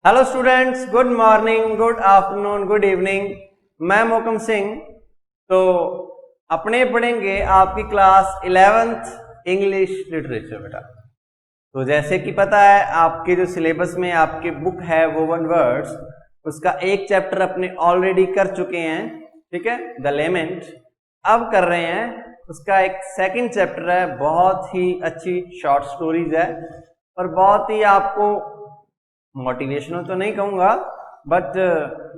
Hello students, good morning, good afternoon, good evening. मैं मोहकम सिंह। तो अपने पढ़ेंगे आपकी क्लास 11th इंग्लिश लिटरेचर बेटा। तो जैसे कि पता है आपके जो सिलेबस में आपकी बुक है वोवन वर्ड्स, उसका एक चैप्टर अपने ऑलरेडी कर चुके हैं, ठीक है, द लेमेंट। अब कर रहे हैं उसका एक सेकंड चैप्टर है, बहुत ही अच्छी शॉर्ट स्टोरीज है और बहुत ही आपको मोटिवेशनल तो नहीं कहूंगा बट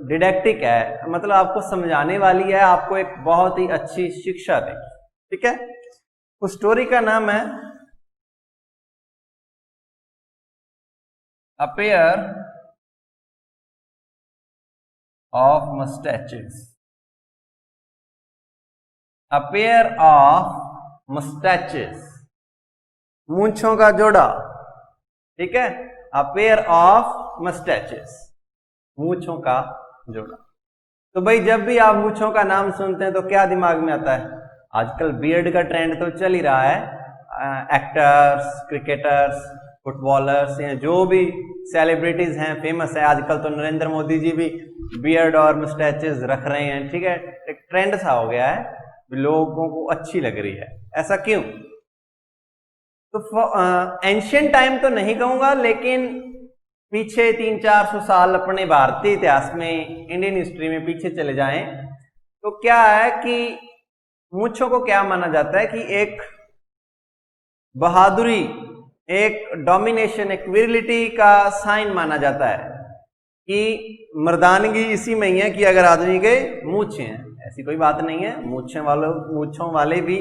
डिडैक्टिक है, मतलब आपको समझाने वाली है, आपको एक बहुत ही अच्छी शिक्षा देगी, ठीक है। उस स्टोरी का नाम है a pair of moustaches. A pair of moustaches, मूंछों का जोड़ा, ठीक है। अ पेयर ऑफ मस्टैचेस, मूंछों का जोड़ा। तो भाई जब भी आप मूंछों का नाम सुनते हैं तो क्या दिमाग में आता है? आजकल बियर्ड का ट्रेंड तो चल ही रहा है। एक्टर्स, क्रिकेटर्स, फुटबॉलर्स या जो भी सेलिब्रिटीज हैं, फेमस है आजकल, तो नरेंद्र मोदी जी भी बियर्ड और मस्टैचेस रख रहे हैं, ठीक है। एक ट्रेंड सा हो गया है, लोगों को अच्छी लग रही है। ऐसा क्यों? तो एंशियंट टाइम तो नहीं कहूंगा, लेकिन पीछे 300-400 साल अपने भारतीय इतिहास में, इंडियन हिस्ट्री में पीछे चले जाएं तो क्या है कि मूंछों को क्या माना जाता है कि एक बहादुरी, एक डोमिनेशन, एक विरिलिटी का साइन माना जाता है कि मर्दानगी इसी में ही है कि अगर आदमी के मूंछें हैं। ऐसी कोई बात नहीं है, मूंछों वाले भी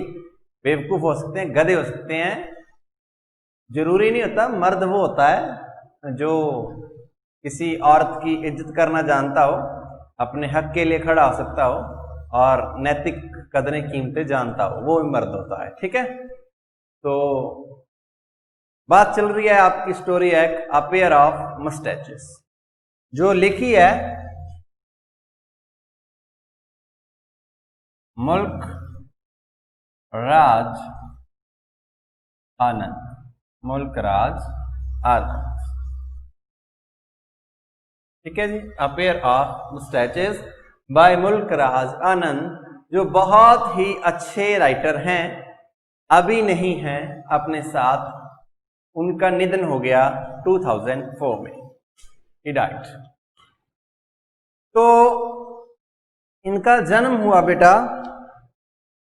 बेवकूफ हो सकते हैं, गधे हो सकते हैं। जरूरी नहीं होता मर्द वो होता है जो किसी औरत की इज्जत करना जानता हो, अपने हक के लिए खड़ा हो सकता हो और नैतिक कदरें कीमतें जानता हो, वो भी मर्द होता है, ठीक है। तो बात चल रही है, आपकी स्टोरी है अ पेयर ऑफ मस्टैचेस, जो लिखी है मुल्क राज आनंद। मुल्क राज आनंद, ठीक है जी। अ पेयर ऑफ मस्टैचेस बाय मुल्क राज आनंद, जो बहुत ही अच्छे राइटर हैं, अभी नहीं हैं अपने साथ। उनका निधन हो गया 2004 में, ही डाइड। तो इनका जन्म हुआ बेटा,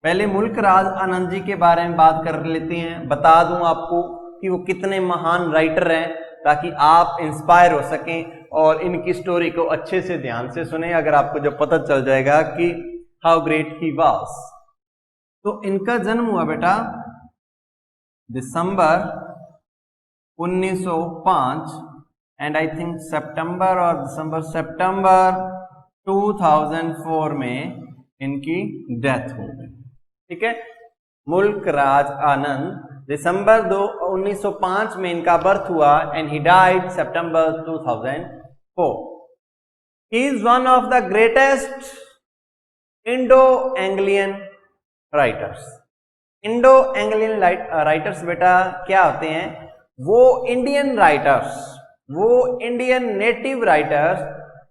पहले मुल्क राज आनंद जी के बारे में बात कर लेते हैं। बता दूं आपको कि वो कितने महान राइटर हैं, ताकि आप इंस्पायर हो सकें और इनकी स्टोरी को अच्छे से ध्यान से सुने, अगर आपको जो पता चल जाएगा कि हाउ ग्रेट ही वाज। तो इनका जन्म हुआ बेटा दिसंबर 1905 एंड आई थिंक सितंबर और सितंबर 2004 में इनकी डेथ हो गई, ठीक है। मुल्क राज आनंद दिसंबर 1905 में इनका बर्थ हुआ and he died September 2004। He is one of the greatest Indo Anglian writers. Indo Anglian writers बेटा क्या होते हैं? वो इंडियन राइटर्स, वो Indian native writers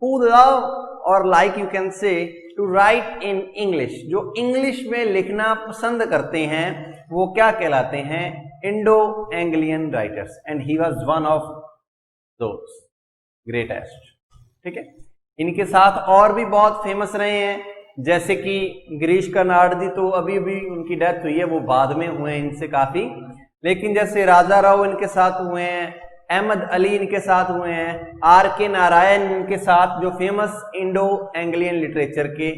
who love और like you can say to write in English, जो English में लिखना पसंद करते हैं, वो क्या कहलाते हैं? Indo Anglian writers. And he was one of those greatest, ठीक है। इनके साथ और भी बहुत फेमस रहे हैं, जैसे कि गिरीश कर्नाड जी, तो अभी भी उनकी डेथ हुई है, वो बाद में हुए इनसे काफी। लेकिन जैसे राजा राव इनके साथ हुए हैं, अहमद अली इनके साथ हुए हैं, आर के नारायण इनके साथ, जो फेमस इंडो एंग्लियन लिटरेचर के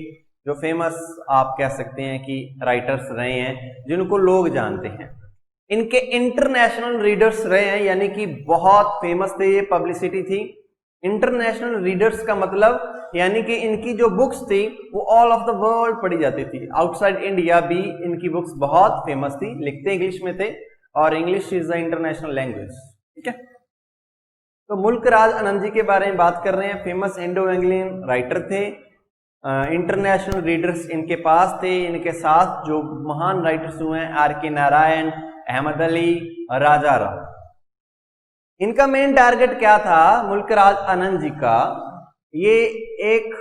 जो फेमस आप कह सकते हैं कि राइटर्स रहे हैं, जिनको लोग जानते हैं। इनके इंटरनेशनल रीडर्स रहे हैं, यानी कि बहुत फेमस थे, ये पब्लिसिटी थी। इंटरनेशनल रीडर्स का मतलब यानी कि इनकी जो बुक्स थी वो ऑल ऑफ द वर्ल्ड पढ़ी जाती थी। आउटसाइड इंडिया भी इनकी बुक्स बहुत फेमस थी, लिखते इंग्लिश में थे और English is the international language, ठीक है। तो मुल्क राज आनंद जी के बारे में बात कर रहे हैं, फेमस इंडो एंग्लियन राइटर थे। इंटरनेशनल रीडर्स इनके पास थे। इनके साथ जो महान राइटर्स हुए हैं, आर के नारायण, अहमद अली, राजा राव। इनका मेन टारगेट क्या था मुल्कराज आनंद जी का, ये एक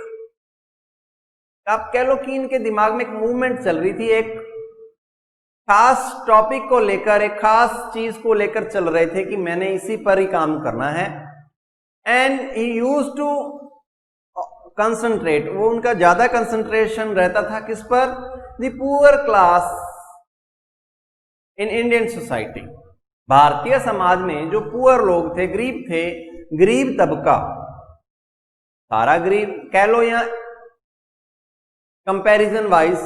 आप कह लो कि इनके दिमाग में एक मूवमेंट चल रही थी, एक खास टॉपिक को लेकर, एक खास चीज को लेकर चल रहे थे कि मैंने इसी पर ही काम करना है। And he used to concentrate, वो उनका ज्यादा कंसंट्रेशन रहता था किस पर, the poor class in Indian society. भारतीय समाज में जो पुअर लोग थे, गरीब थे, गरीब तबका, सारा गरीब कह लो या कंपैरिजन वाइज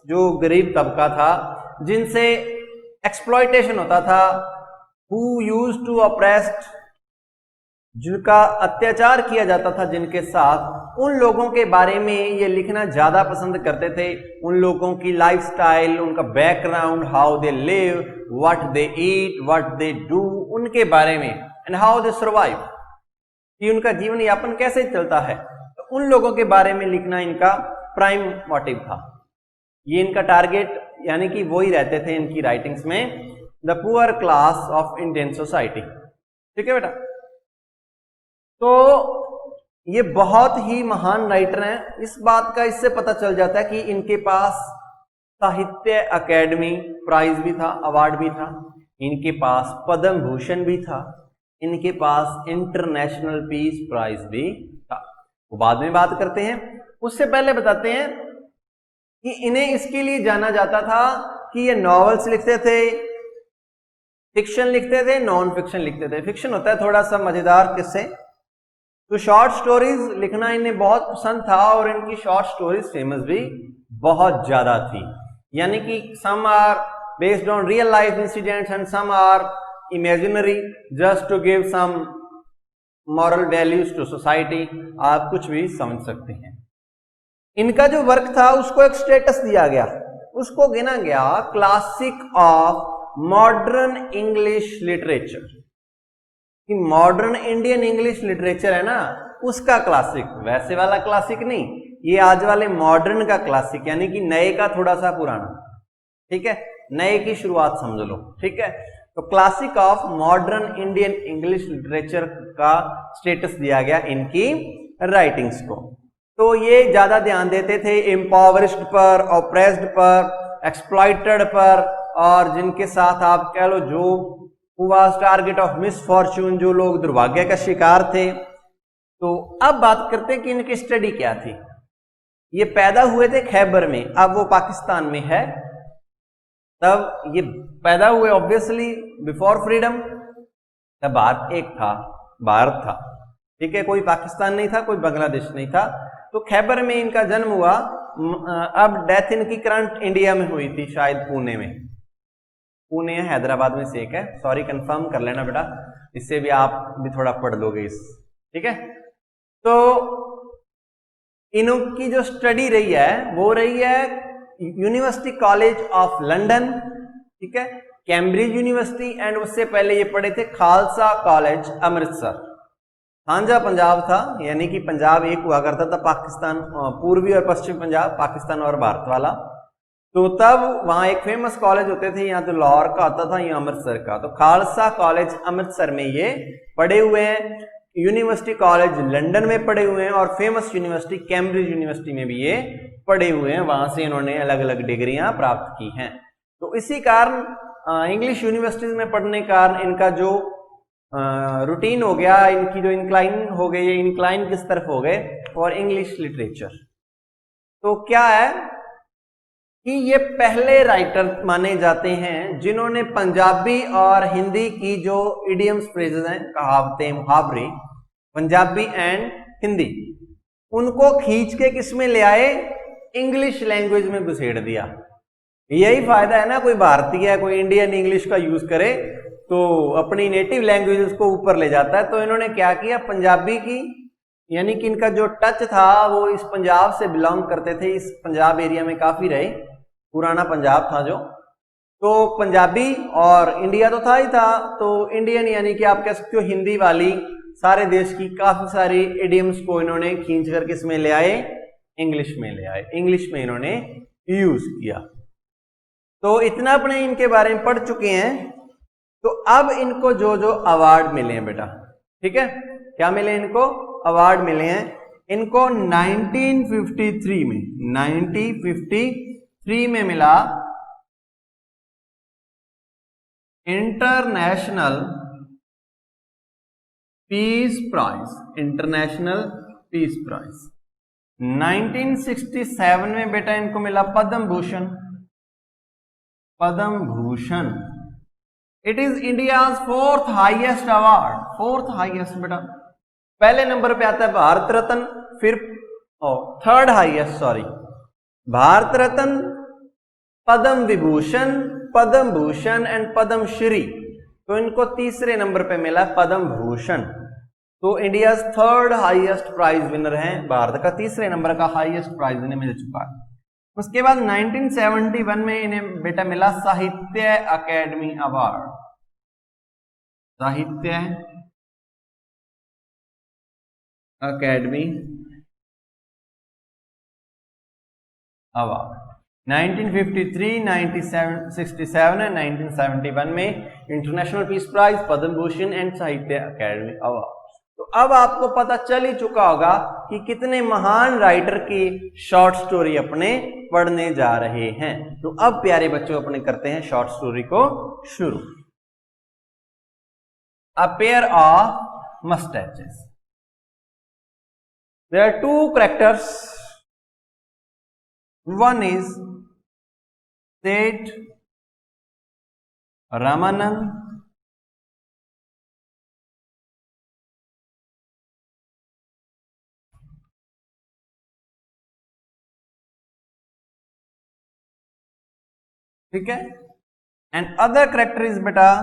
जो गरीब तबका था, जिनसे एक्सप्लॉयटेशन होता था, हु यूज्ड टू ऑप्रेस्ड, जिनका अत्याचार किया जाता था जिनके साथ, उन लोगों के बारे में ये लिखना ज्यादा पसंद करते थे। उन लोगों की लाइफस्टाइल, उनका background, how they live, what they eat, what they do, उनके बारे में, एंड हाउ दे सर्वाइव, कि उनका जीवन यापन कैसे चलता है, तो उन लोगों के बारे में लिखना इनका प्राइम मोटिव था। ये इनका टारगेट, यानी कि वो ही रहते थे इनकी राइटिंग्स में, the poor class of Indian society. ठीक है बेटा, तो ये बहुत ही महान राइटर हैं। इस बात का इससे पता चल जाता है कि इनके पास साहित्य अकेडमी प्राइज भी था, अवार्ड भी था, इनके पास पद्म भूषण भी था, इनके पास इंटरनेशनल पीस प्राइज भी था। वो बाद में बात करते हैं, उससे पहले बताते हैं कि इन्हें इसके लिए जाना जाता था कि ये नॉवेल्स लिखते थे, फिक्शन लिखते थे, नॉन फिक्शन लिखते थे। फिक्शन होता है थोड़ा सा मजेदार किस्से, तो शॉर्ट स्टोरीज लिखना इन्हें बहुत पसंद था और इनकी शॉर्ट स्टोरीज फेमस भी बहुत ज्यादा थी। यानी कि some are based on real life incidents and some are imaginary just to give some moral values to society. आप कुछ भी समझ सकते हैं। इनका जो वर्क था उसको एक स्टेटस दिया गया, उसको गिना गया classic of modern English literature, कि मॉडर्न इंडियन इंग्लिश लिटरेचर है ना उसका क्लासिक, वैसे वाला क्लासिक नहीं, ये आज वाले मॉडर्न का क्लासिक, यानी कि नए का थोड़ा सा पुराना। ठीक है, नए की शुरुआत समझ लो। ठीक है, तो classic of modern Indian English literature का स्टेटस दिया गया इनकी राइटिंग्स को। तो ये ज्यादा ध्यान देते थे इम्पॉवरिश्ड पर, ऑप्रेस्ड पर, एक्सप्लॉइटेड पर, और जिनके साथ आप कह लो जो वाज टारगेट ऑफ मिसफॉर्चून, जो लोग दुर्भाग्य का शिकार थे। तो अब बात करते हैं कि इनकी स्टडी क्या थी। ये पैदा हुए थे खैबर में, अब वो पाकिस्तान में है। तब ये पैदा हुए ऑब्वियसली बिफोर फ्रीडम, तब भारत एक था, भारत था। ठीक है, कोई पाकिस्तान नहीं था, कोई बांग्लादेश नहीं था। तो खैबर में इनका जन्म हुआ। अब डेथ इनकी करंट इंडिया में हुई थी, शायद पुणे में, पुणे या हैदराबाद में से एक है, सॉरी कंफर्म कर लेना बेटा, इससे भी आप भी थोड़ा पढ़ लोगे इस। ठीक है, तो इनकी जो स्टडी रही है वो रही है यूनिवर्सिटी कॉलेज ऑफ लंदन, ठीक है, कैम्ब्रिज यूनिवर्सिटी, एंड उससे पहले ये पढ़े थे खालसा कॉलेज अमृतसर। सांझा पंजाब था, यानी कि पंजाब एक हुआ करता था, पाकिस्तान पूर्वी और पश्चिम पंजाब, पाकिस्तान और भारत वाला। तो तब वहां एक फेमस कॉलेज होते थे, यहाँ तो लाहौर का आता था, यहाँ अमृतसर का। तो खालसा कॉलेज अमृतसर में ये पढ़े हुए हैं, यूनिवर्सिटी कॉलेज लंदन में पढ़े हुए हैं, और फेमस यूनिवर्सिटी कैम्ब्रिज यूनिवर्सिटी में भी ये पढ़े हुए हैं। वहां से इन्होंने अलग अलग डिग्रियां प्राप्त की हैं। तो इसी कारण इंग्लिश यूनिवर्सिटीज में पढ़ने के कारण इनका जो रूटीन हो गया, इनकी जो इंक्लाइन हो गई, ये इंक्लाइन किस तरफ हो गए, और इंग्लिश लिटरेचर। तो क्या है कि ये पहले राइटर माने जाते हैं जिन्होंने पंजाबी और हिंदी की जो इडियम्स फ्रेजेस हैं, कहावतें, मुहावरे, पंजाबी एंड हिंदी, उनको खींच के किस में ले आए, इंग्लिश लैंग्वेज में घुसेड़ दिया। यही फायदा है ना, कोई भारतीय कोई इंडियन इंग्लिश का यूज करे तो अपनी नेटिव लैंग्वेज को ऊपर ले जाता है। तो इन्होंने क्या किया, पंजाबी की, यानी कि इनका जो टच था वो इस पंजाब से बिलोंग करते थे, इस पंजाब एरिया में काफी रहे, पुराना पंजाब था जो। तो पंजाबी और इंडिया तो था ही था, तो इंडियन यानी कि आप कह सकते हो हिंदी वाली सारे देश की काफी सारी इडियम्स को इन्होंने खींच कर किस में ले आए, इंग्लिश में ले आए, इंग्लिश में इन्होंने यूज किया। तो इतना अपने इनके बारे में पढ़ चुके हैं। तो अब इनको जो जो अवार्ड मिले हैं बेटा, ठीक है, क्या मिले इनको, अवार्ड मिले हैं इनको 1953 में मिला international peace prize, international peace prize. 1967 में बेटा इनको मिला Padma Bhushan, Padma Bhushan. It is India's 4th highest award, 4th highest बेटा। पहले नंबर पे आता है भारत रत्न, फिर 3rd highest, sorry, Bharat Ratna, Padma Vibhushan, Padma Bhushan and Padma Shri. तो इनको तीसरे नंबर पे मिला पद्म भूषण। तो India 3rd highest prize winner हैं, भारत का तीसरे नंबर का हाईएस्ट प्राइज इन्हें मिल चुका है। उसके बाद 1971 में इन्हें बेटा मिला Sahitya Academy award, Sahitya Academy award. 1953, 1967 and 1971 में international peace prize, Padma Bhushan and Sahitya Academy award. तो अब आपको पता चल ही चुका होगा कि कितने महान राइटर की शॉर्ट स्टोरी अपने पढ़ने जा रहे हैं। तो अब प्यारे बच्चों अपने करते हैं शॉर्ट स्टोरी को शुरू। A pair of moustaches. There are 2 characters. One is Seth Ramanand ठीक है, एंड अदर करेक्टर इज बेटा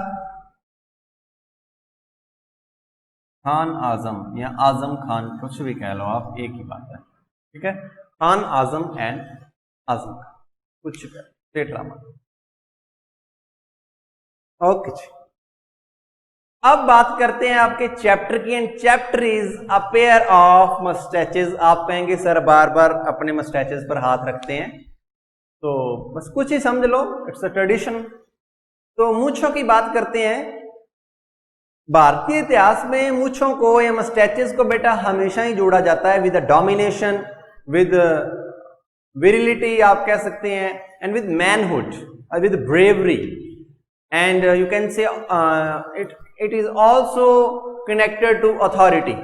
खान आजम या आजम खान, कुछ भी कह लो आप, एक ही बात है, ठीक है, खान आजम एंड आजम खान, कुछ भी, सेठ रामन। ओके जी, अब बात करते हैं आपके चैप्टर की, and chapter is a pair of moustaches. आप कहेंगे सर बार बार अपने मस्टैचेस पर हाथ रखते हैं, तो बस कुछ ही समझ लो, इट्स अ ट्रेडिशन। तो मूंछों की बात करते हैं। भारतीय इतिहास में मूंछों को या मस्टैचेस को बेटा हमेशा ही जोड़ा जाता है विद डोमिनेशन, विद विरिलिटी आप कह सकते हैं, and with manhood, with bravery, and you can say it is also connected to authority.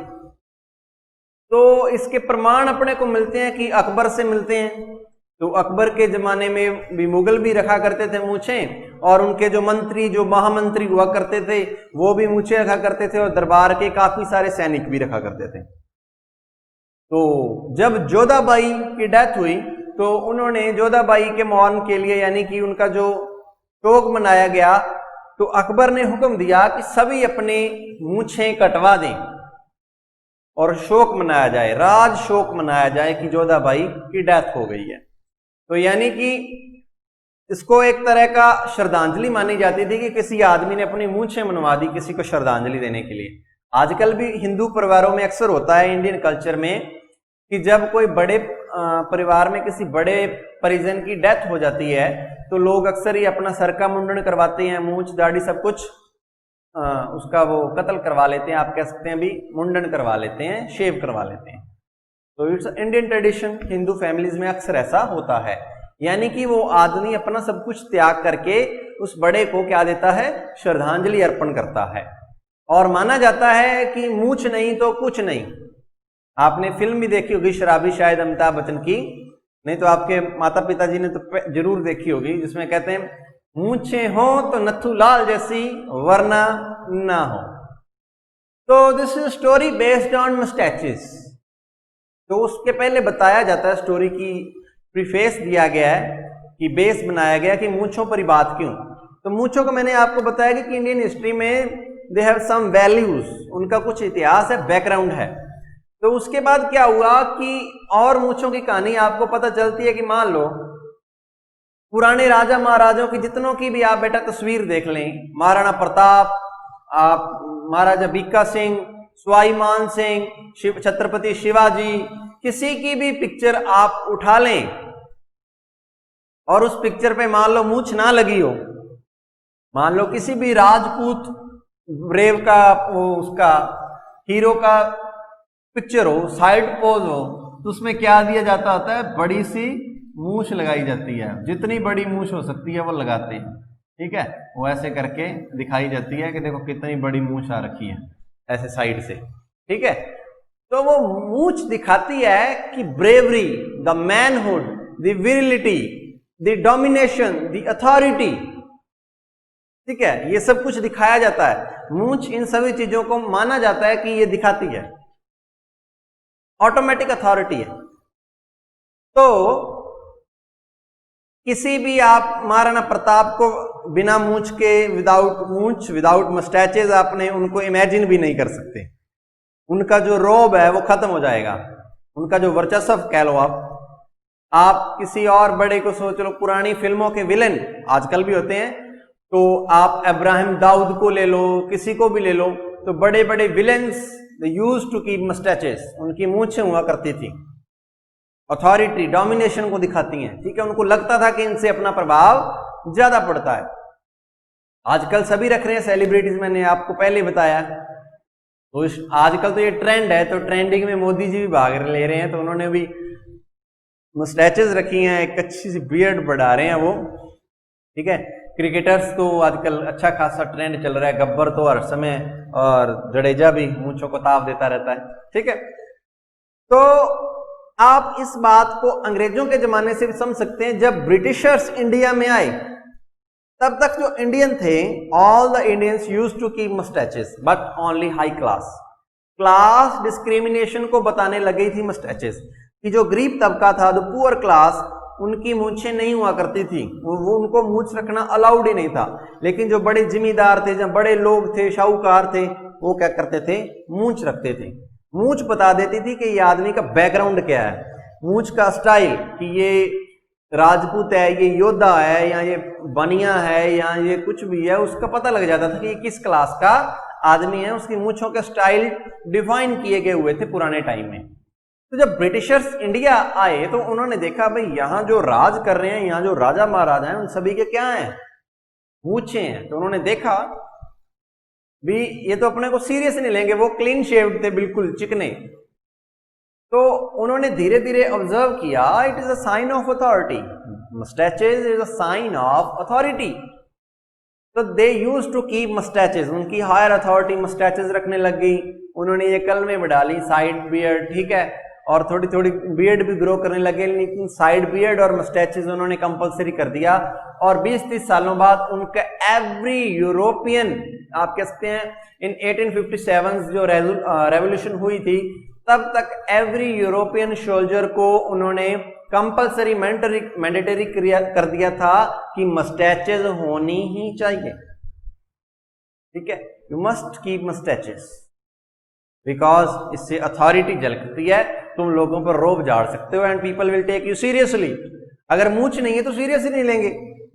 तो इसके प्रमाण अपने को मिलते हैं कि अकबर से मिलते हैं। तो अकबर के जमाने में भी मुगल भी रखा करते थे मूंछें, और उनके जो मंत्री, जो महामंत्री हुआ करते थे, वो भी मूंछें रखा करते थे, और दरबार के काफी सारे सैनिक भी रखा करते थे। तो जब जोधाबाई की डेथ हुई तो उन्होंने जोधाबाई के मौन के लिए, यानी कि उनका जो शोक मनाया गया, तो अकबर ने हुक्म दिया कि सभी अपने मूंछें कटवा दें और शोक मनाया जाए, राज शोक मनाया जाए कि जोधाबाई की डेथ हो गई है। तो यानी कि इसको एक तरह का श्रद्धांजलि मानी जाती थी कि किसी आदमी ने अपनी मूंछें मनवा दी किसी को श्रद्धांजलि देने के लिए। आजकल भी हिंदू परिवारों में अक्सर होता है, इंडियन कल्चर में, कि जब कोई बड़े परिवार में किसी बड़े परिजन की डेथ हो जाती है तो लोग अक्सर ही अपना सर का मुंडन करवाते हैं, मूंछ दाढ़ी सब कुछ उसका वो कत्ल करवा लेते हैं, आप कह सकते हैं भी मुंडन करवा लेते हैं, शेव करवा लेते हैं। तो it's Indian tradition, Hindu families में अक्सर ऐसा होता है। यानी कि वो आदमी अपना सब कुछ त्याग करके उस बड़े को क्या देता है, श्रद्धांजलि अर्पण करता है। और माना जाता है कि मूंछ नहीं तो कुछ नहीं। आपने फिल्म भी देखी होगी शराबी, शायद अमिताभ बच्चन की, नहीं तो आपके माता पिताजी ने तो जरूर देखी होगी, जिसमें कहते हैं मूंछें हो तो नथु लाल जैसी, वरना ना हो। तो this is story based on moustaches. तो उसके पहले बताया जाता है, स्टोरी की प्रीफेस दिया गया है कि बेस बनाया गया कि मूंछों पर ही बात क्यों। तो मूंछों को मैंने आपको बताया कि इंडियन हिस्ट्री में दे हैव सम वैल्यूज, उनका कुछ इतिहास है, बैकग्राउंड है। तो उसके बाद क्या हुआ कि और मूंछों की कहानी आपको पता चलती है कि मान लो पुराने राजा महाराजाओं की जितनों की भी आप बेटा तस्वीर देख लें, महाराणा प्रताप, आप महाराजा बीका सिंह, सवाई मान सिंह, छत्रपति शिवाजी, किसी की भी पिक्चर आप उठा लें और उस पिक्चर पे मान लो मूंछ ना लगी हो, मान लो किसी भी राजपूत ब्रेव का उसका हीरो का पिक्चर हो, साइड पोज हो, तो उसमें क्या दिया जाता होता है, बड़ी सी मूछ लगाई जाती है, जितनी बड़ी मूछ हो सकती है वो लगाते हैं, ठीक है, वो ऐसे करके दिखाई जाती है कि देखो कितनी बड़ी मूछ आ रखी है ऐसे साइड से, ठीक है। तो वो मूछ दिखाती है कि bravery, the manhood, the virility, the domination, the authority, ठीक है, ये सब कुछ दिखाया जाता है। मूछ इन सभी चीजों को माना जाता है कि ये दिखाती है, ऑटोमेटिक अथॉरिटी है। तो किसी भी आप महाराणा प्रताप को बिना मूछ के, विदाउट मूछ, विदाउट मस्टैचेस, आपने उनको इमेजिन भी नहीं कर सकते। उनका जो रोब है वो खत्म हो जाएगा, उनका जो वर्चस्व कह लो आप किसी और बड़े को सोच लो, पुरानी फिल्मों के विलेन आजकल भी होते हैं, तो आप इब्राहिम दाऊद को ले लो, किसी को भी ले लो, तो बड़े बड़े villains they used to keep moustaches, उनकी मूछें हुआ करती थी, अथॉरिटी, डोमिनेशन को दिखाती हैं, ठीक है, उनको लगता था कि इनसे अपना प्रभाव ज्यादा पड़ता है। आजकल सभी रख रहे हैं सेलिब्रिटीज, मैंने आपको पहले बताया, तो आजकल तो ये ट्रेंड है, तो ट्रेंडिंग में मोदी जी भी भाग ले रहे हैं, तो उन्होंने भी मुस्टैचेस रखी हैं, एक अच्छी सी बियर्ड बढ़ा रहे हैं वो, ठीक है। क्रिकेटर्स तो आजकल अच्छा खासा ट्रेंड चल रहा है, गब्बर तो हर समय, और जडेजा भी मूंछों को ताव देता रहता है, ठीक है। तो आप इस बात को अंग्रेजों के जमाने से भी समझ सकते हैं, जब ब्रिटिशर्स इंडिया में आए तब तक जो इंडियन थे, all the Indians used to keep moustaches, but only high class discrimination को बताने लगी थी मस्टैचेस, कि जो गरीब तबका था, जो पुअर क्लास, उनकी मूछें नहीं हुआ करती थी, वो उनको मूछ रखना अलाउड ही नहीं था। लेकिन जो बड़े जिम्मेदार थे, जो बड़े लोग थे, शाहूकार थे, वो क्या करते थे, मूछ रखते थे। मूछ बता देती थी कि ये आदमी का बैकग्राउंड क्या है, मूछ का स्टाइल, कि ये राजपूत है, ये योद्धा है, या ये बनिया है, या ये कुछ भी है, उसका पता लग जाता था कि ये किस क्लास का आदमी है। उसकी मूछों के स्टाइल डिफाइन किए गए हुए थे पुराने टाइम में। तो जब ब्रिटिशर्स इंडिया आए तो उन्होंने देखा, भाई यहां जो राज कर रहे हैं, यहाँ जो राजा महाराजा हैं, उन सभी के क्या हैं, मूछें हैं। तो उन्होंने देखा भी ये तो अपने को सीरियस नहीं लेंगे, वो क्लीन शेव्ड थे, बिल्कुल चिकने। तो उन्होंने धीरे धीरे ऑब्जर्व किया, it is a sign of authority, moustaches is a sign of authority. तो they used to keep moustaches, उनकी हायर अथॉरिटी मस्टैचेस रखने लग गई। उन्होंने ये कलमे में डाली, साइड बियर्ड, ठीक है, और थोड़ी थोड़ी बियर्ड भी ग्रो करने लगे, लेकिन साइड बियर्ड और मस्टैचेस उन्होंने कंपलसरी कर दिया। और 20-30 सालों बाद उनका एवरी यूरोपियन, आप कह सकते हैं इन 1857 जो रेवोल्यूशन हुई थी, तब तक एवरी यूरोपियन सोल्जर को उन्होंने कंपलसरी मैंडेटरी कर दिया था कि मस्टैचेस होनी ही चाहिए, ठीक है, you must keep moustaches, because इससे अथॉरिटी झलकती है, तुम लोगों पर रोब झाड़ सकते हो, and people will take you seriously. अगर मूछ नहीं है तो सीरियस ही नहीं लेंगे,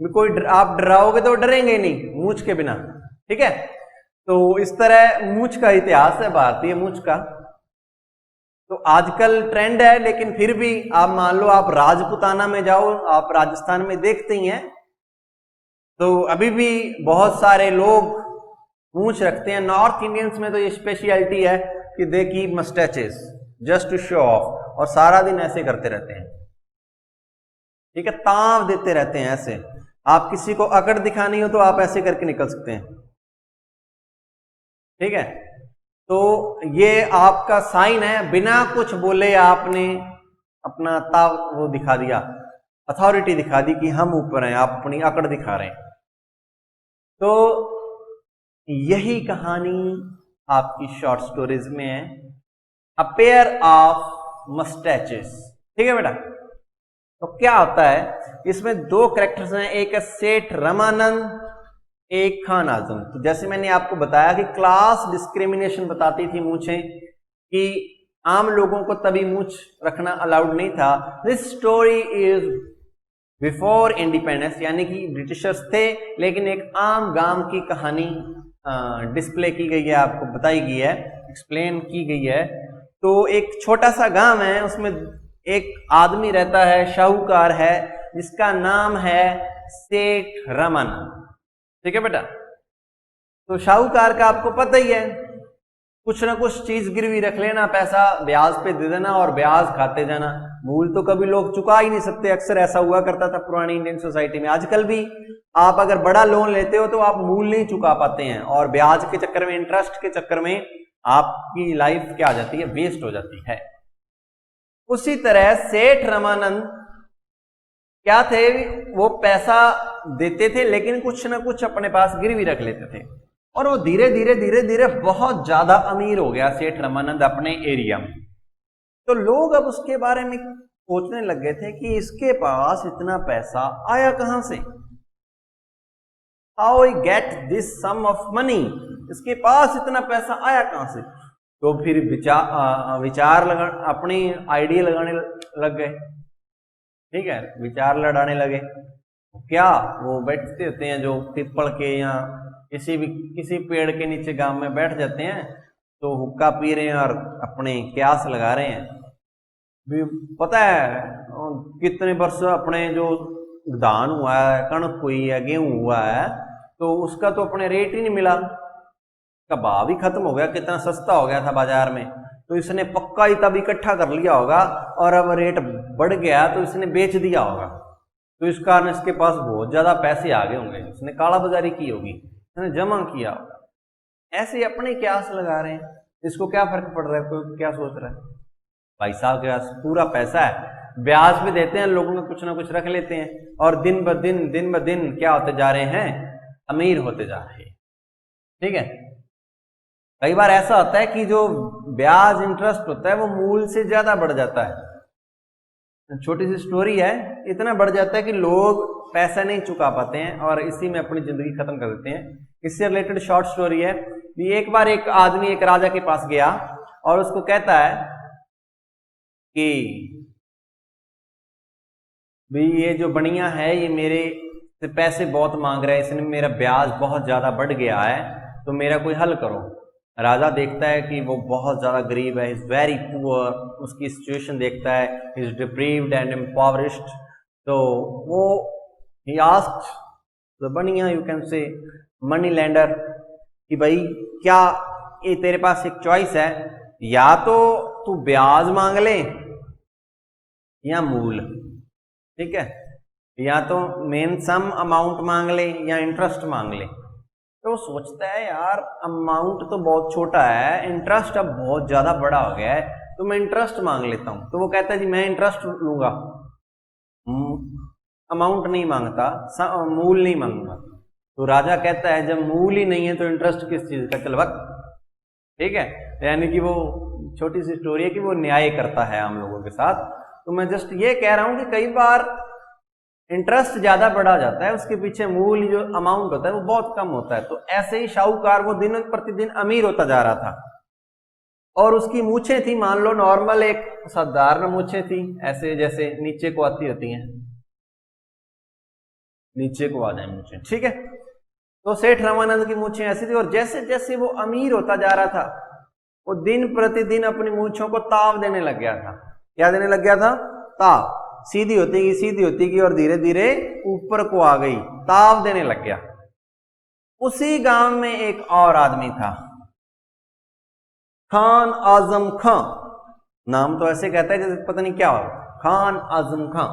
कोई आप डराओगे तो डरेंगे नहीं मूछ के बिना, ठीक है। तो इस तरह मूछ का इतिहास है, भारतीय मूछ का। तो आजकल ट्रेंड है, लेकिन फिर भी आप मान लो आप राजपुताना में जाओ, आप राजस्थान में देखते ही हैं, तो अभी भी बहुत सारे लोग मूछ रखते हैं। नॉर्थ इंडियंस में तो ये स्पेशलिटी है कि they keep moustaches just to show off, और सारा दिन ऐसे करते रहते हैं, ठीक है, ताव देते रहते हैं ऐसे। आप किसी को अकड़ दिखानी हो तो आप ऐसे करके निकल सकते हैं, ठीक है। तो ये आपका साइन है, बिना कुछ बोले आपने अपना ताव वो दिखा दिया, अथॉरिटी दिखा दी कि हम ऊपर हैं, आप अपनी अकड़ दिखा रहे हैं। तो यही कहानी आपकी शॉर्ट स्टोरीज में है, अ पेयर ऑफ मस्टैचेस, ठीक है बेटा। तो क्या होता है, इसमें दो कैरेक्टर्स हैं, एक है सेठ रमानंद, एक खान आजम। तो जैसे मैंने आपको बताया कि क्लास डिस्क्रिमिनेशन बताती थी मूछें, कि आम लोगों को तभी मूछ रखना अलाउड नहीं था। This story is before independence, यानी कि ब्रिटिशर्स थे, लेकिन एक आम गांव की कहानी डिस्प्ले की गई है, आपको बताई गई है, एक्सप्लेन की गई है। तो एक छोटा सा गांव है, उसमें एक आदमी रहता है, शाहूकार है, जिसका नाम है सेठ रमन, ठीक है बेटा। तो शाहूकार का आपको पता ही है, कुछ ना कुछ चीज गिरवी रख लेना, पैसा ब्याज पे दे देना और ब्याज खाते जाना। मूल तो कभी लोग चुका ही नहीं सकते, अक्सर ऐसा हुआ करता था पुरानी इंडियन सोसाइटी में। आजकल भी आप अगर बड़ा लोन लेते हो तो आप मूल नहीं चुका पाते हैं, और ब्याज के चक्कर में, इंटरेस्ट के चक्कर में आपकी लाइफ क्या आ जाती है, वेस्ट हो जाती है। उसी तरह सेठ रामानंद क्या थे, वो पैसा देते थे लेकिन कुछ ना कुछ अपने पास गिरवी रख लेते थे, और वो धीरे धीरे धीरे धीरे बहुत ज्यादा अमीर हो गया सेठ रामानंद अपने एरिया में। तो लोग अब उसके बारे में सोचने लग गए थे कि इसके पास इतना पैसा आया कहां से, how he get this sum of money, इसके पास इतना पैसा आया कहां से। तो फिर विचार लगा, अपनी आइडिया लगाने लग गए, ठीक है, विचार लड़ाने लगे। क्या वो बैठते होते हैं जो पीपल के या किसी पेड़ के नीचे गांव में बैठ जाते हैं, तो हुक्का पी रहे हैं और अपने क्यास लगा रहे हैं। भी पता है कितने वर्ष अपने जो धान हुआ है, कणक हुई है, गेहूं हुआ है, तो उसका तो अपने रेट ही नहीं मिला, का भाव ही खत्म हो गया, कितना सस्ता हो गया था बाजार में। तो इसने पक्का ही तब इकट्ठा कर लिया होगा, और अब रेट बढ़ गया तो इसने बेच दिया होगा, तो इस कारण इसके पास बहुत ज्यादा पैसे आ गए होंगे, इसने काला बाजारी की होगी, इसने जमा किया होगा। ऐसे अपने क्यास लगा रहे हैं, इसको क्या फर्क पड़ रहा है, कोई क्या सोच रहा है, भाई साहब के पास पूरा पैसा है, ब्याज भी देते हैं, लोगों में कुछ ना कुछ रख लेते हैं, और दिन ब दिन क्या होते जा रहे हैं, अमीर होते जा रहे हैं। ठीक है, कई बार ऐसा होता है कि जो ब्याज इंटरेस्ट होता है वो मूल से ज्यादा बढ़ जाता है। छोटी सी स्टोरी है, इतना बढ़ जाता है कि लोग पैसा नहीं चुका पाते हैं और इसी में अपनी जिंदगी खत्म कर देते हैं। इससे रिलेटेड शॉर्ट स्टोरी है कि एक बार एक आदमी एक राजा के पास गया और उसको कहता है कि भाई ये जो बनिया है ये मेरे से पैसे बहुत मांग रहा है, इसने मेरा ब्याज बहुत ज्यादा बढ़ गया है, तो मेरा कोई हल करो। राजा देखता है कि वो बहुत ज्यादा गरीब है, इज वेरी पुअर, उसकी सिचुएशन देखता है, इज डिप्रीव्ड एंड इम्पॉवरिश्ड, तो वो ही आस्क्ड द बनिया, यू कैन से मनी लेंडर, कि भाई क्या ये तेरे पास एक चॉइस है, या तो तू ब्याज मांग ले या मूल, ठीक है, या तो मेन सम अमाउंट मांग ले या इंटरेस्ट मांग ले। तो वो सोचता है यार अमाउंट तो बहुत छोटा है, इंटरेस्ट अब बहुत ज्यादा बड़ा हो गया है, तो मैं इंटरेस्ट मांग लेता हूं। तो वो कहता है जी मैं इंटरेस्ट लूंगा, अमाउंट नहीं मांगता, मूल नहीं मांगूंगा। तो राजा कहता है जब मूल ही नहीं है तो इंटरेस्ट किस चीज का, चल वक्त। ठीक है, यानी कि वो छोटी सी स्टोरी है कि वो न्याय करता है हम लोगों के साथ। तो मैं जस्ट ये कह रहा हूं कि कई बार इंटरेस्ट ज्यादा बढ़ा जाता है, उसके पीछे मूल जो अमाउंट होता है वो बहुत कम होता है। तो ऐसे ही शाहूकार वो दिन प्रतिदिन अमीर होता जा रहा था, और उसकी मूछें थी, मान लो नॉर्मल एक साधारण मूछें थी, ऐसे जैसे नीचे को आती होती हैं, नीचे को आ जाए मूछें, ठीक है। तो सेठ रामानंद की मूछें ऐसी थी, और जैसे जैसे वो अमीर होता जा रहा था वो दिन प्रतिदिन अपनी मूछों को ताव देने लग गया था। क्या देने लग गया था? ताव। सीधी होती गई और धीरे धीरे ऊपर को आ गई, ताव देने लग गया। उसी गांव में एक और आदमी था, खान आजम खां, नाम तो ऐसे कहता है जैसे पता नहीं क्या हो, खान आजम खां।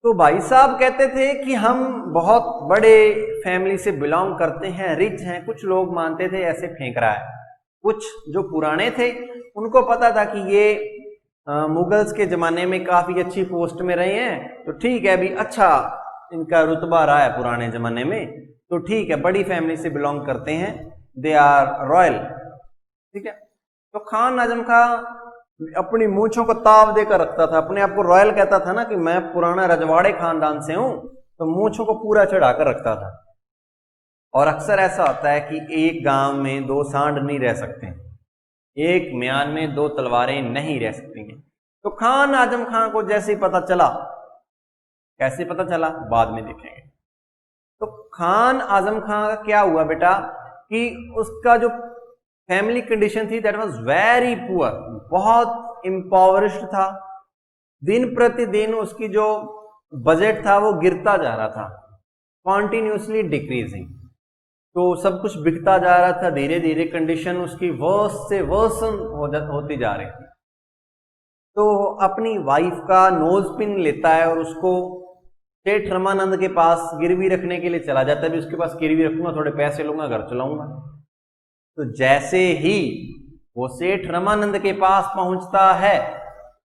तो भाई साहब कहते थे कि हम बहुत बड़े फैमिली से बिलोंग करते हैं, रिच हैं। कुछ लोग मानते थे ऐसे फेंक रहा है, कुछ जो पुराने थे उनको पता था कि ये मुगल्स के जमाने में काफी अच्छी पोस्ट में रहे हैं, तो ठीक है, अभी अच्छा इनका रुतबा रहा है पुराने जमाने में, तो ठीक है, बड़ी फैमिली से बिलोंग करते हैं, दे आर रॉयल, ठीक है। तो खान आजम खां अपनी मूंछों को ताव देकर रखता था, अपने आप को रॉयल कहता था ना कि मैं पुराना रजवाड़े खानदान से हूं, तो मूंछों को पूरा चढ़ाकर रखता था। और अक्सर ऐसा होता है कि एक गांव में दो सांड नहीं रह सकते, एक म्यान में दो तलवारें नहीं रह सकती हैं। तो खान आजम खां को जैसे ही पता चला, कैसे पता चला बाद में देखेंगे। तो खान आजम खां का क्या हुआ बेटा कि उसका जो फैमिली कंडीशन थी दैट वाज वेरी पुअर, बहुत इम्पावरिश्ड था। दिन प्रतिदिन उसकी जो बजट था वो गिरता जा रहा था, कॉन्टिन्यूसली डिक्रीजिंग। तो सब कुछ बिकता जा रहा था, धीरे धीरे कंडीशन उसकी वर्स से वर्सन होती जा रही थी। तो अपनी वाइफ का नोज पिन लेता है और उसको सेठ रमानंद के पास गिरवी रखने के लिए चला जाता है। भी उसके पास गिरवी रखूंगा, थोड़े पैसे लूंगा, घर चलाऊंगा। तो जैसे ही वो सेठ रमानंद के पास पहुंचता है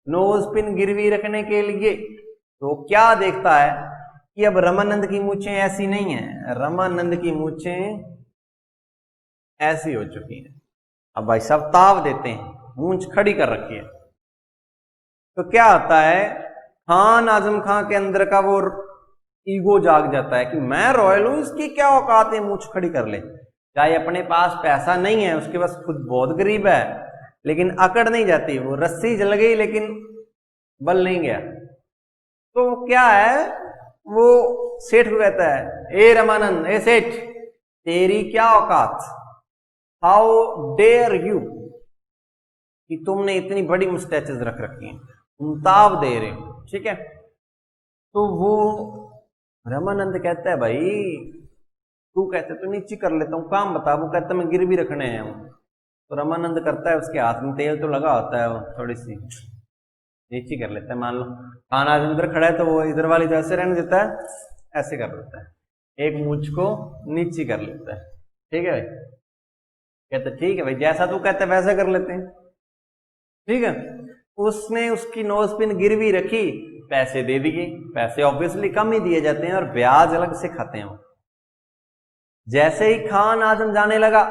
नोज पिन गिरवी रखने के लिए, तो क्या देखता है कि अब रमानंद की मूछें ऐसी नहीं है, रमानंद की मूछें ऐसी हो चुकी हैं। अब भाई साहब ताव देते हैं, मूंछ खड़ी कर रखी है। तो क्या होता है, खान आजम खां के अंदर का वो ईगो जाग जाता है कि मैं रॉयल हूं, इसकी क्या औकात है मूंछ खड़ी कर ले। चाहे अपने पास पैसा नहीं है, उसके पास खुद बहुत गरीब है, लेकिन अकड़ नहीं जाती। वो रस्सी जल गई लेकिन बल नहीं गया। तो क्या है, वो सेठ को कहता है, ए रमानंद, ए सेठ, तेरी क्या औकात, हाउ डेयर यू, कि तुमने इतनी बड़ी मुस्टैचेस रख रखी हैं, तुम ताव दे रहे हो। ठीक है। तो वो रमानंद कहता है, भाई तू कहते तो नीचे कर लेता हूँ, काम बता। वो कहता मैं गिरवी रखने आया हूँ। तो रमानंद करता है, उसके हाथ में तेल तो लगा होता है, वो थोड़ी सी नीचे कर लेता है। मान लो खान आजम इधर खड़ा है, तो वो इधर वाली तो ऐसे रहने देता है, ऐसे कर लेता है, एक मूंछ को नीचे कर लेता है। ठीक है भाई। कहते ठीक है भाई, जैसा तू कहते वैसा कर लेते हैं। ठीक है। उसने उसकी नोज पिन गिरवी रखी, पैसे दे दिए। पैसे ऑब्वियसली कम ही दिए जाते हैं और ब्याज अलग से खाते हैं। जैसे ही खान आजम जाने लगा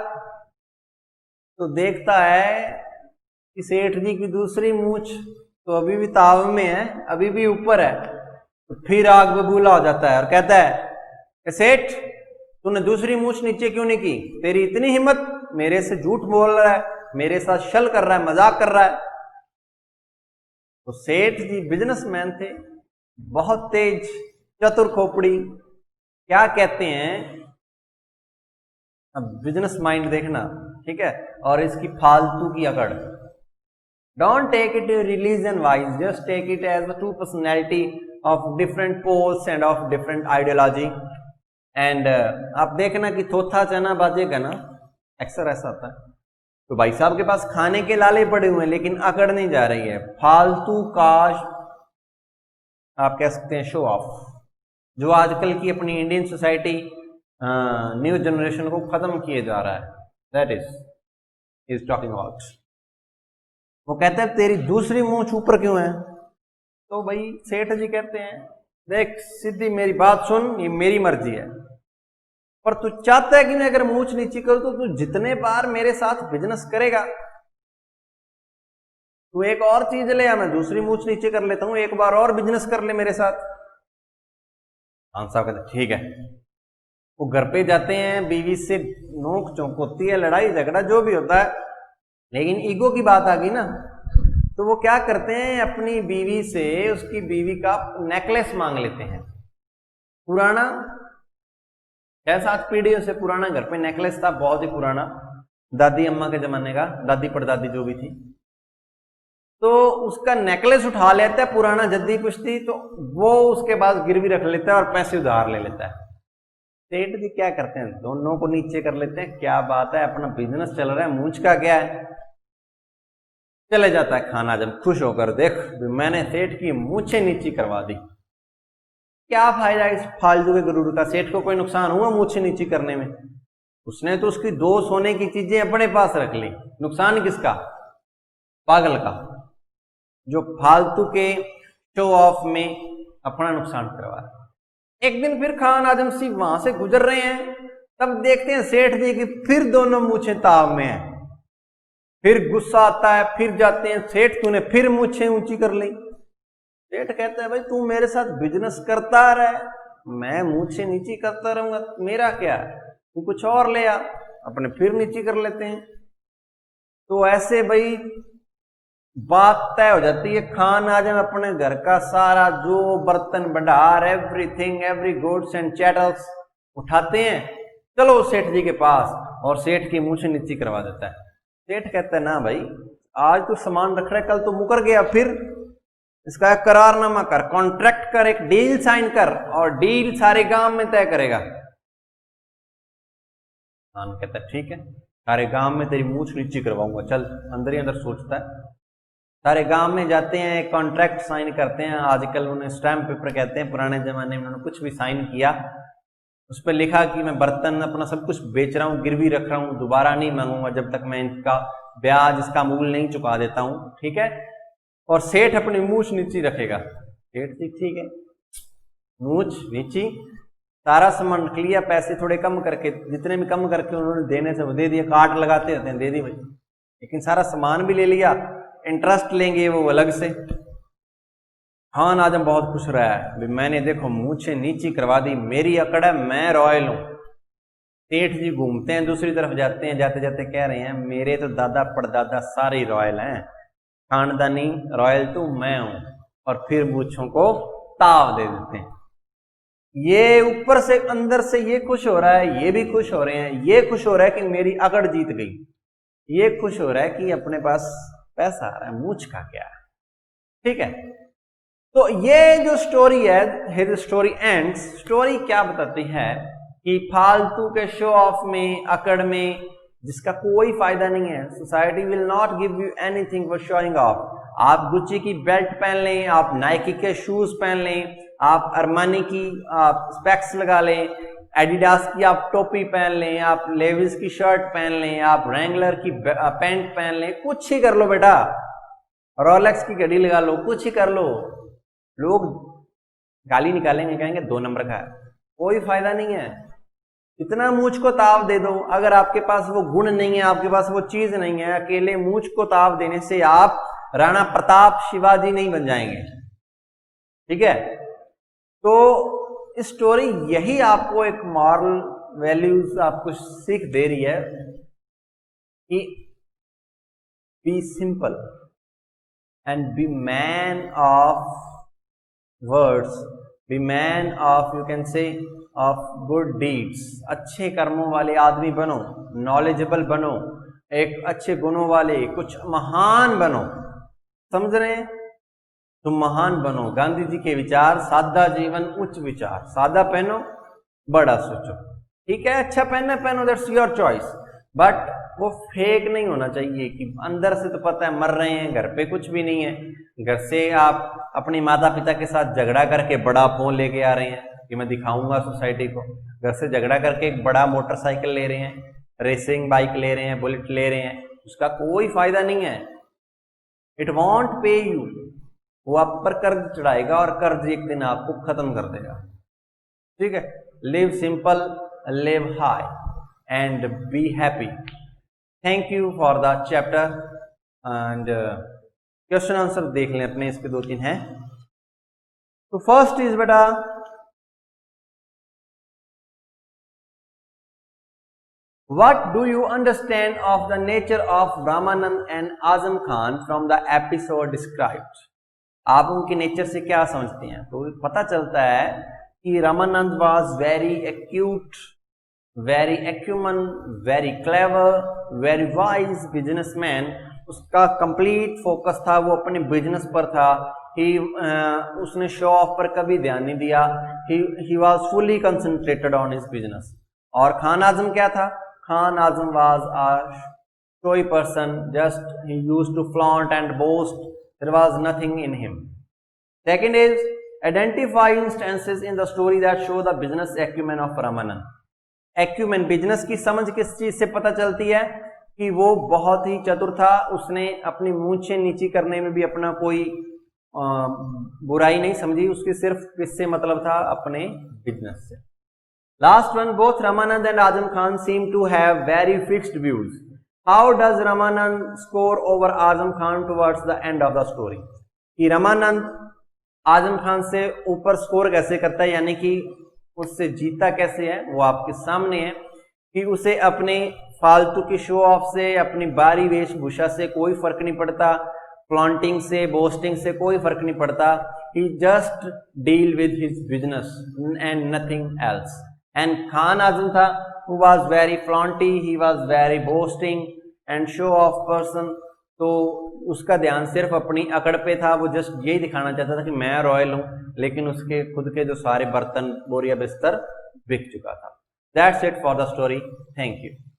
तो देखता है कि सेठ जी की दूसरी मूंछ तो अभी भी ताव में है, अभी भी ऊपर है। तो फिर आग बबूला हो जाता है और कहता है, सेठ तूने दूसरी मूंछ नीचे क्यों नहीं की, तेरी इतनी हिम्मत, मेरे से झूठ बोल रहा है, मेरे साथ छल कर रहा है, मजाक कर रहा है। तो सेठ जी बिजनेसमैन थे, बहुत तेज, चतुर खोपड़ी। क्या कहते हैं, अब बिजनेस माइंड देखना, ठीक है, और इसकी फालतू की अकड़। Don't take it religion wise, just take it as a two personality of different poles and of different ideology. And आप देखना कि थोथा चना बाजेगा ना, अक्सर ऐसा होता है। तो भाई साहब के पास खाने के लाले पड़े हुए हैं, लेकिन अकड़ नहीं जा रही है। फालतू का आप कह सकते हैं शो ऑफ, जो आजकल की अपनी इंडियन सोसाइटी न्यू जनरेशन को खत्म किए जा रहा है। That is talking about. वो कहते हैं तेरी दूसरी मूंछ ऊपर क्यों है। तो भाई सेठ जी कहते हैं, देख सीधी मेरी बात सुन, ये मेरी मर्जी है, पर तू चाहता है कि मैं अगर मूंछ नीचे करूं तो तू जितने बार मेरे साथ बिजनेस करेगा, तू एक और चीज ले आ, मैं दूसरी मूंछ नीचे कर लेता हूं, एक बार और बिजनेस कर ले मेरे साथ। खान साहब कहते ठीक है। वो घर पे जाते हैं, बीवी से नोक चोंक होती है, लड़ाई झगड़ा जो भी होता है, लेकिन ईगो की बात आ गई ना, तो वो क्या करते हैं, अपनी बीवी से उसकी बीवी का नेकलेस मांग लेते हैं। पुराना 6-7 पीढ़ियों से पुराना घर पे नेकलेस था, बहुत ही पुराना, दादी अम्मा के जमाने का, दादी परदादी जो भी थी। तो उसका नेकलेस उठा लेता है, पुराना जद्दी पुश्ती, तो वो उसके पास गिरवी रख लेता है और पैसे उधार ले लेता है। सेठ जी क्या करते हैं, दोनों को नीचे कर लेते हैं। क्या बात है, अपना बिजनेस चल रहा है, मूंछ का क्या है। चले जाता है खान आजम खुश होकर, देख मैंने सेठ की मूंछें नीची करवा दी। क्या फायदा इस फालतू के गुरूर का, सेठ को कोई नुकसान हुआ मूंछें नीची करने में। उसने तो उसकी 2 सोने की चीजें अपने पास रख ली, नुकसान किसका, पागल का, जो फालतू के शो ऑफ में अपना नुकसान करवा। एक दिन फिर खान आजम सिंह वहां से गुजर रहे हैं, तब देखते हैं सेठ जी की फिर दोनों मूंछें ताव में है। फिर गुस्सा आता है, फिर जाते हैं, सेठ तूने फिर मूंछें ऊंची कर ली। सेठ कहता है, भाई तू मेरे साथ बिजनेस करता रहे, मैं मूंछें नीची करता रहूंगा, मेरा क्या है, तू कुछ और ले आ। अपने फिर नीची कर लेते हैं। तो ऐसे भाई बात तय हो जाती है। खान आजम अपने घर का सारा जो बर्तन भंडार, एवरीथिंग, एवरी गुड्स एंड चैटल्स उठाते हैं, चलो सेठ जी के पास, और सेठ की मूंछें नीची करवा देता है। सेठ कहता है, ना भाई आज तो सामान रख रहा है, कल तो मुकर गया, फिर इसका करारनामा कर, कॉन्ट्रैक्ट कर, एक डील साइन कर, और डील सारे गांव में तय करेगा। खान कहता है ठीक है, सारे गांव में तेरी मूछ नीची करवाऊंगा, चल। अंदर ही अंदर सोचता है। सारे गांव में जाते हैं, एक कॉन्ट्रैक्ट साइन करते हैं। आजकल उन्हें स्टैम्प पेपर कहते हैं, पुराने जमाने में उन्होंने कुछ भी साइन किया, उस पर लिखा कि मैं बर्तन अपना सब कुछ बेच रहा हूँ, गिरवी रख रहा हूँ, दोबारा नहीं मांगूंगा जब तक मैं इनका ब्याज, इसका मूल नहीं चुका देता हूँ, ठीक है। और सेठ अपनी मूछ नीची रखेगा। सेठ ठीक है, मूछ नीची, सारा सामान रख लिया, पैसे थोड़े कम करके, जितने भी कम करके उन्होंने देने से वो दे दिया, काट लगाते रहते हैं, दे दी भाई, लेकिन सारा सामान भी ले लिया, इंटरेस्ट लेंगे वो अलग से। खान आजम बहुत खुश रहा है, मैंने देखो मूछें नीची करवा दी, मेरी अकड़ है, मैं रॉयल हूं। सेठ जी घूमते हैं, दूसरी तरफ जाते हैं, जाते जाते कह रहे हैं मेरे तो दादा परदादा सारे रॉयल हैं, खानदानी रॉयल तो मैं हूं। और फिर मूछों को ताव दे देते हैं। ये ऊपर से अंदर से ये खुश हो रहा है, ये भी खुश हो रहे हैं। ये खुश हो रहा है कि मेरी अकड़ जीत गई, ये खुश हो रहा है कि अपने पास पैसा आ रहा है, मूछ का क्या है, ठीक है। तो ये जो स्टोरी है, हिज स्टोरी एंड्स, स्टोरी क्या बताती है कि फालतू के शो ऑफ में, अकड़ में, जिसका कोई फायदा नहीं है। Society will not give you anything for showing off. आप गुच्ची की बेल्ट पहन लें, आप नाइकी के शूज पहन लें, आप अरमानी की आप स्पेक्स लगा लें, एडिडास की आप टोपी पहन लें, आप लेविस की शर्ट पहन लें, आप रैंगलर की पैंट पहन लें, कुछ ही कर लो बेटा, रोलेक्स की घड़ी लगा लो, कुछ ही कर लो, लोग गाली निकालेंगे, कहेंगे 2 नंबर का है, कोई फायदा नहीं है। इतना मूछ को ताव दे दो, अगर आपके पास वो गुण नहीं है, आपके पास वो चीज नहीं है, अकेले मूछ को ताव देने से आप राणा प्रताप शिवाजी नहीं बन जाएंगे, ठीक है। तो स्टोरी यही आपको एक मॉरल वैल्यूज आपको सीख दे रही है कि be simple and be man of words, be man of, you can say, of good deeds. अच्छे कर्मों वाले आदमी बनो, नॉलेजेबल बनो, एक अच्छे गुणों वाले, कुछ महान बनो, समझ रहे हैं, तुम महान बनो। गांधी जी के विचार, सादा जीवन उच्च विचार, सादा पहनो बड़ा सोचो, ठीक है, अच्छा पहनना पहनो, दैट्स योर चॉइस, बट वो फेक नहीं होना चाहिए कि अंदर से तो पता है मर रहे हैं, घर पे कुछ भी नहीं है, घर से आप अपने माता पिता के साथ झगड़ा करके बड़ा फोन लेके आ रहे हैं कि मैं दिखाऊंगा सोसाइटी को, घर से झगड़ा करके एक बड़ा मोटरसाइकिल ले रहे हैं, रेसिंग बाइक ले रहे हैं, बुलेट ले रहे हैं, उसका कोई फायदा नहीं है। इट वॉन्ट पे यू, वो आप पर कर्ज चढ़ाएगा और कर्ज एक दिन आपको खत्म कर देगा, ठीक है। Live simple, live high and be happy. Thank you for the chapter and question answer देख लें अपने, इसके 2-3 हैं। तो फर्स्ट इज बेटा, what do you understand of the nature of Ramanand and Azam Khan from the episode described? आप उनके nature से क्या समझते हैं? तो पता चलता है कि Ramanand was very acute, very acumen, very clever, very wise businessman. उसका कंप्लीट फोकस था, वो अपने बिजनेस पर था। उसने शो ऑफ पर कभी ध्यान नहीं दिया। he was fully concentrated on his business. और खान आजम क्या था? Khan Azam was a showy person, just he used to flaunt and boast, there was nothing in him. Second is, identify instances in the story that show the business acumen of Ramanand. Acumen, business की समझ किस चीज से पता चलती है कि वो बहुत ही चतुर था, उसने अपनी मूंछें नीची करने में भी अपना कोई बुराई नहीं समझी, उसकी सिर्फ किससे मतलब था? अपने बिजनेस से। Last one, both Ramanand and Azam Khan seem to have very fixed views. How does Ramanand score over Azam Khan towards the end of the story? कि रामानंद आजम खान से ऊपर स्कोर कैसे करता है, यानी कि उससे जीता कैसे है, वो आपके सामने है कि उसे अपने फालतू की शो ऑफ से, अपनी बारी वेशभूषा से कोई फर्क नहीं पड़ता, फ्लॉन्टिंग से, बोस्टिंग से कोई फर्क नहीं पड़ता। He just deal with his business and nothing else. And Khan Azam tha, who was very flaunty, he was very boasting and show off person, तो उसका ध्यान सिर्फ अपनी अकड़ पे था, वो जस्ट यही दिखाना चाहता था कि मैं रॉयल हूं, लेकिन उसके खुद के जो सारे बर्तन, बोरिया, बिस्तर बिक चुका था। That's it for the story. Thank you.